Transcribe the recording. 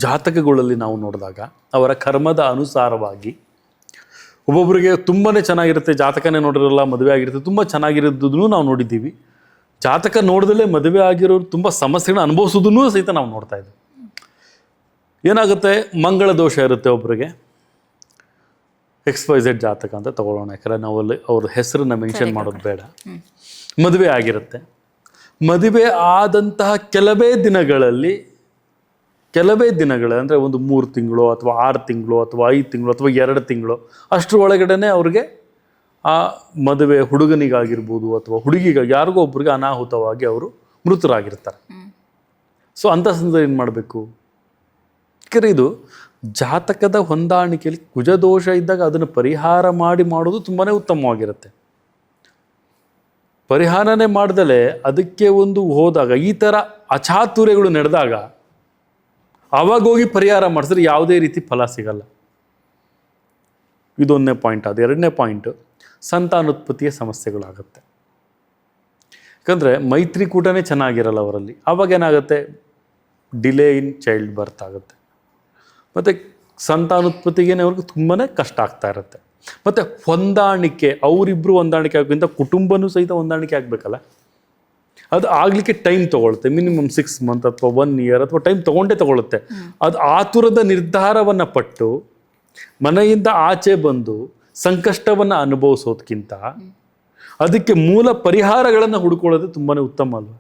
ಜಾತಕಗಳಲ್ಲಿ ನಾವು ನೋಡಿದಾಗ ಅವರ ಕರ್ಮದ ಅನುಸಾರವಾಗಿ ಒಬ್ಬೊಬ್ಬರಿಗೆ ತುಂಬಾ ಚೆನ್ನಾಗಿರುತ್ತೆ, ಜಾತಕನೇ ನೋಡಿರಲ್ಲ, ಮದುವೆ ಆಗಿರುತ್ತೆ, ತುಂಬ ಚೆನ್ನಾಗಿರೋದನ್ನು ನಾವು ನೋಡಿದ್ದೀವಿ. ಜಾತಕ ನೋಡಿದಲೇ ಮದುವೆ ಆಗಿರೋರು ತುಂಬ ಸಮಸ್ಯೆಗಳನ್ನ ಅನುಭವಿಸೋದನ್ನು ಸಹಿತ ನಾವು ನೋಡ್ತಾ ಇದ್ದೀವಿ. ಏನಾಗುತ್ತೆ, ಮಂಗಳ ದೋಷ ಇರುತ್ತೆ ಒಬ್ಬರಿಗೆ, XYZ ಜಾತಕ ಅಂತ ತಗೊಳ್ಳೋಣ, ಯಾಕಂದರೆ ನಾವು ಅಲ್ಲಿ ಅವ್ರ ಹೆಸರನ್ನ ಮೆನ್ಷನ್ ಮಾಡೋದು ಬೇಡ. ಮದುವೆ ಆಗಿರುತ್ತೆ, ಮದುವೆ ಆದಂತಹ ಕೆಲವೇ ದಿನಗಳಲ್ಲಿ ಅಂದರೆ ಒಂದು 3 ತಿಂಗಳು ಅಥವಾ 6 ತಿಂಗಳು ಅಥವಾ 5 ತಿಂಗಳು ಅಥವಾ 2 ತಿಂಗಳು ಅಷ್ಟರ ಒಳಗಡೆ ಅವ್ರಿಗೆ ಆ ಮದುವೆ ಹುಡುಗನಿಗಾಗಿರ್ಬೋದು ಅಥವಾ ಹುಡುಗಿಗಾಗಿ ಯಾರಿಗೋ ಒಬ್ರಿಗೆ ಅನಾಹುತವಾಗಿ ಅವರು ಮೃತರಾಗಿರ್ತಾರೆ. ಸೊ ಅಂಥ ಸಂದರ್ಭ ಏನು ಮಾಡಬೇಕು? ಯಾಕಂದರೆ ಇದು ಜಾತಕದ ಹೊಂದಾಣಿಕೆಯಲ್ಲಿ ಕುಜದೋಷ ಇದ್ದಾಗ ಅದನ್ನು ಪರಿಹಾರ ಮಾಡೋದು ತುಂಬಾ ಉತ್ತಮವಾಗಿರುತ್ತೆ. ಪರಿಹಾರನೇ ಮಾಡ್ದಲೇ ಅದಕ್ಕೆ ಒಂದು ಹೋದಾಗ ಈ ಥರ ಅಚಾತುರ್ಯಗಳು ನಡೆದಾಗ ಆವಾಗ ಹೋಗಿ ಪರಿಹಾರ ಮಾಡಿಸಿದ್ರೆ ಯಾವುದೇ ರೀತಿ ಫಲ ಸಿಗಲ್ಲ. ಇದೊಂದನೇ ಪಾಯಿಂಟ್. ಅದು ಎರಡನೇ ಪಾಯಿಂಟು, ಸಂತಾನೋತ್ಪತ್ತಿಯ ಸಮಸ್ಯೆಗಳಾಗುತ್ತೆ. ಯಾಕಂದರೆ ಮೈತ್ರಿಕೂಟನೇ ಚೆನ್ನಾಗಿರಲ್ಲ ಅವರಲ್ಲಿ. ಆವಾಗ ಏನಾಗುತ್ತೆ, ಡಿಲೇ ಇನ್ ಚೈಲ್ಡ್ ಬರ್ತ್ ಆಗುತ್ತೆ. ಮತ್ತು ಸಂತಾನೋತ್ಪತ್ತಿಗೆ ಅವ್ರಿಗೆ ತುಂಬಾ ಕಷ್ಟ ಆಗ್ತಾ ಇರುತ್ತೆ. ಮತ್ತು ಹೊಂದಾಣಿಕೆ, ಅವರಿಬ್ಬರು ಹೊಂದಾಣಿಕೆ ಆಗೋಕ್ಕಿಂತ ಕುಟುಂಬನೂ ಸಹಿತ ಹೊಂದಾಣಿಕೆ ಆಗಬೇಕಲ್ಲ, ಅದು ಆಗಲಿಕ್ಕೆ ಟೈಮ್ ತೊಗೊಳುತ್ತೆ. ಮಿನಿಮಮ್ 6 ಮಂತ್ ಅಥವಾ 1 ಇಯರ್ ಅಥವಾ ಟೈಮ್ ತೊಗೊಳುತ್ತೆ. ಅದು ಆತುರದ ನಿರ್ಧಾರವನ್ನು ಪಟ್ಟು ಮನೆಯಿಂದ ಆಚೆ ಬಂದು ಸಂಕಷ್ಟವನ್ನು ಅನುಭವಿಸೋದಕ್ಕಿಂತ ಅದಕ್ಕೆ ಮೂಲ ಪರಿಹಾರಗಳನ್ನು ಹುಡುಕೊಳ್ಳೋದು ತುಂಬಾ ಉತ್ತಮ ಅಲ್ವ?